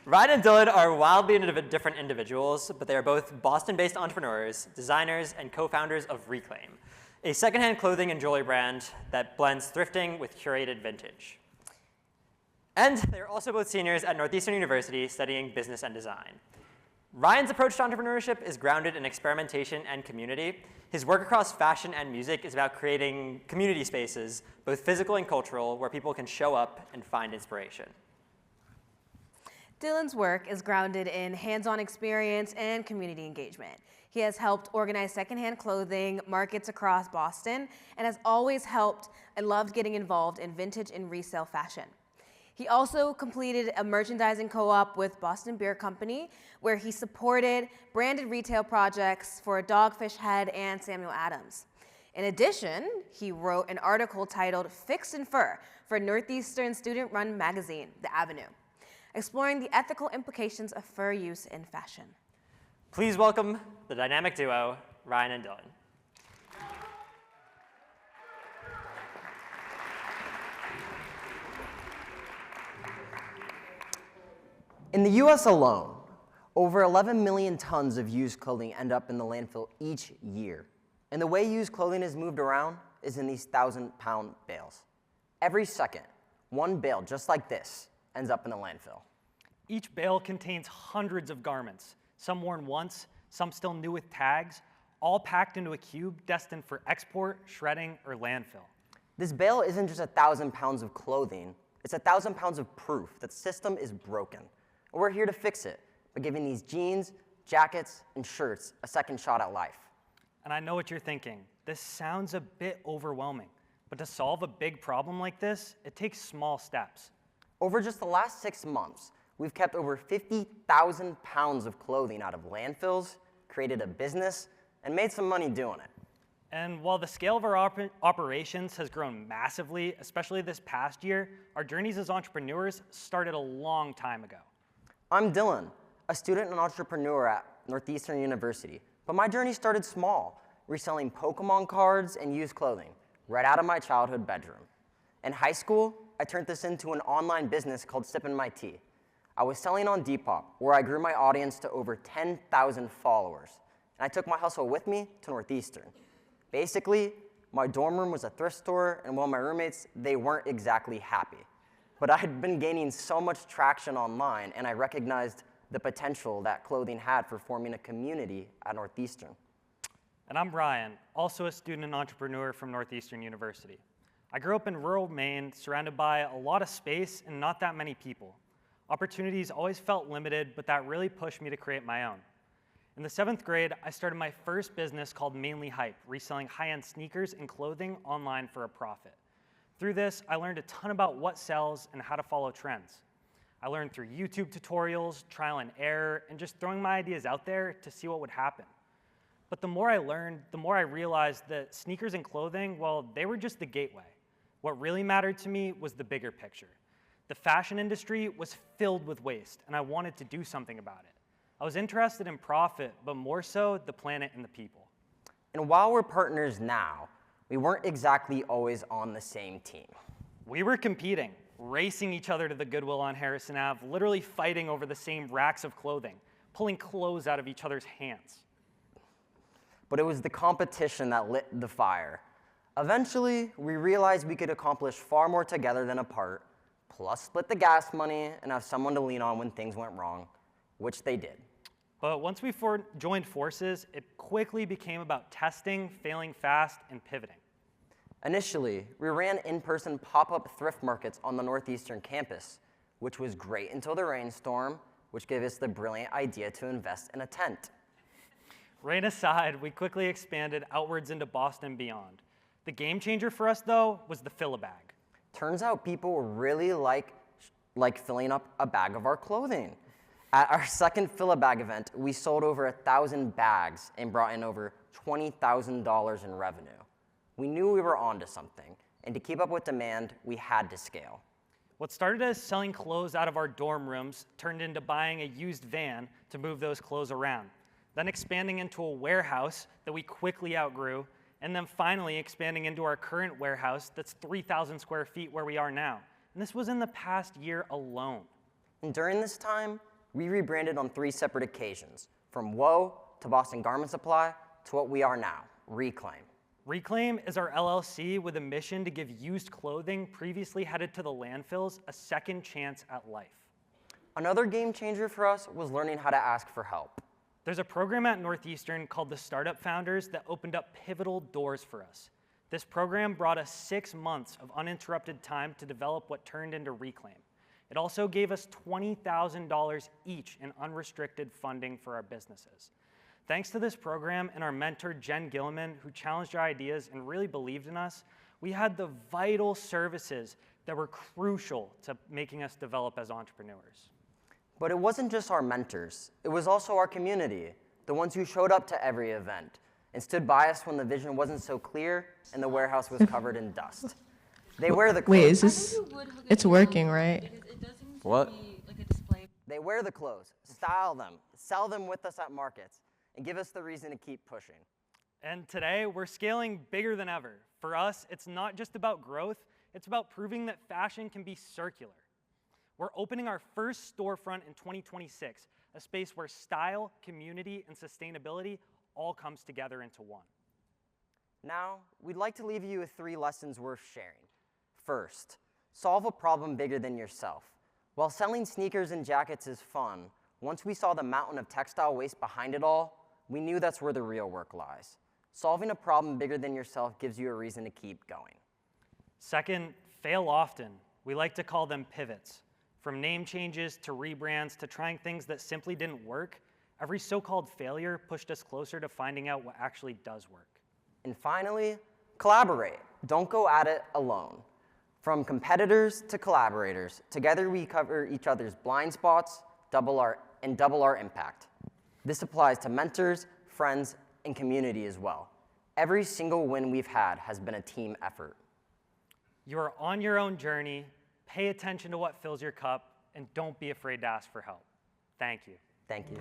Wright and Dylan are wildly different individuals, but they are both Boston-based entrepreneurs, designers, and co-founders of Reclaim, a secondhand clothing and jewelry brand that blends thrifting with curated vintage. And they're also both seniors at Northeastern University studying business and design. Ryan's approach to entrepreneurship is grounded in experimentation and community. His work across fashion and music is about creating community spaces, both physical and cultural, where people can show up and find inspiration. Dylan's work is grounded in hands-on experience and community engagement. He has helped organize secondhand clothing markets across Boston and has always helped and loved getting involved in vintage and resale fashion. He also completed a merchandising co-op with Boston Beer Company, where he supported branded retail projects for Dogfish Head and Samuel Adams. In addition, he wrote an article titled Fixed in Fur for Northeastern student-run magazine, The Avenue, exploring the ethical implications of fur use in fashion. Please welcome the dynamic duo, Ryan and Dylan. In the US alone, over 11 million tons of used clothing end up in the landfill each year. And the way used clothing is moved around is in these 1,000-pound bales. Every second, one bale just like this ends up in the landfill. Each bale contains hundreds of garments, some worn once, some still new with tags, all packed into a cube destined for export, shredding, or landfill. This bale isn't just 1,000 pounds of clothing, it's 1,000 pounds of proof that the system is broken. And we're here to fix it by giving these jeans, jackets, and shirts a second shot at life. And I know what you're thinking. This sounds a bit overwhelming, but to solve a big problem like this, it takes small steps. Over just the last 6 months, we've kept over 50,000 pounds of clothing out of landfills, created a business, and made some money doing it. And while the scale of our operations has grown massively, especially this past year, our journeys as entrepreneurs started a long time ago. I'm Dylan, a student and entrepreneur at Northeastern University, but my journey started small, reselling Pokemon cards and used clothing right out of my childhood bedroom. In high school, I turned this into an online business called Sippin' My Tea. I was selling on Depop, where I grew my audience to over 10,000 followers, and I took my hustle with me to Northeastern. Basically, my dorm room was a thrift store, and while my roommates, they weren't exactly happy. But I had been gaining so much traction online, and I recognized the potential that clothing had for forming a community at Northeastern. And I'm Ryan, also a student and entrepreneur from Northeastern University. I grew up in rural Maine, surrounded by a lot of space and not that many people. Opportunities always felt limited, but that really pushed me to create my own. In the 7th grade, I started my first business called Mainly Hype, reselling high-end sneakers and clothing online for a profit. Through this, I learned a ton about what sells and how to follow trends. I learned through YouTube tutorials, trial and error, and just throwing my ideas out there to see what would happen. But the more I learned, the more I realized that sneakers and clothing, well, they were just the gateway. What really mattered to me was the bigger picture. The fashion industry was filled with waste, and I wanted to do something about it. I was interested in profit, but more so the planet and the people. And while we're partners now, we weren't exactly always on the same team. We were competing, racing each other to the Goodwill on Harrison Ave, literally fighting over the same racks of clothing, pulling clothes out of each other's hands. But it was the competition that lit the fire. Eventually, we realized we could accomplish far more together than apart, plus split the gas money and have someone to lean on when things went wrong, which they did. But once we joined forces, it quickly became about testing, failing fast, and pivoting. Initially, we ran in-person pop-up thrift markets on the Northeastern campus, which was great until the rainstorm, which gave us the brilliant idea to invest in a tent. Rain aside, we quickly expanded outwards into Boston and beyond. The game changer for us, though, was the fill-a-bag. Turns out people really like filling up a bag of our clothing. At our second fill-a-bag event, we sold over 1,000 bags and brought in over $20,000 in revenue. We knew we were onto something, and to keep up with demand, we had to scale. What started as selling clothes out of our dorm rooms turned into buying a used van to move those clothes around, then expanding into a warehouse that we quickly outgrew, and then finally expanding into our current warehouse that's 3,000 square feet where we are now. And this was in the past year alone. And during this time, We rebranded on 3 separate occasions, from Whoa to Boston Garment Supply to what we are now, Reclaim. Reclaim is our LLC with a mission to give used clothing previously headed to the landfills a second chance at life. Another game changer for us was learning how to ask for help. There's a program at Northeastern called the Startup Founders that opened up pivotal doors for us. This program brought us 6 months of uninterrupted time to develop what turned into Reclaim. It also gave us $20,000 each in unrestricted funding for our businesses. Thanks to this program and our mentor, Jen Gilliman, who challenged our ideas and really believed in us, we had the vital services that were crucial to making us develop as entrepreneurs. But it wasn't just our mentors, it was also our community, the ones who showed up to every event and stood by us when the vision wasn't so clear and the warehouse was covered in dust. They wear the clothes. Wait, is this, it's working, right? What? They wear the clothes, style them, sell them with us at markets, and give us the reason to keep pushing. And today, we're scaling bigger than ever. For us, it's not just about growth, it's about proving that fashion can be circular. We're opening our first storefront in 2026, a space where style, community, and sustainability all comes together into one. Now, we'd like to leave you with 3 lessons worth sharing. First, solve a problem bigger than yourself. While selling sneakers and jackets is fun, once we saw the mountain of textile waste behind it all, we knew that's where the real work lies. Solving a problem bigger than yourself gives you a reason to keep going. Second, fail often. We like to call them pivots. From name changes to rebrands to trying things that simply didn't work, every so-called failure pushed us closer to finding out what actually does work. And finally, collaborate. Don't go at it alone. From competitors to collaborators, together we cover each other's blind spots, double our impact. This applies to mentors, friends, and community as well. Every single win we've had has been a team effort. You are on your own journey. Pay attention to what fills your cup, and don't be afraid to ask for help. Thank you. Thank you.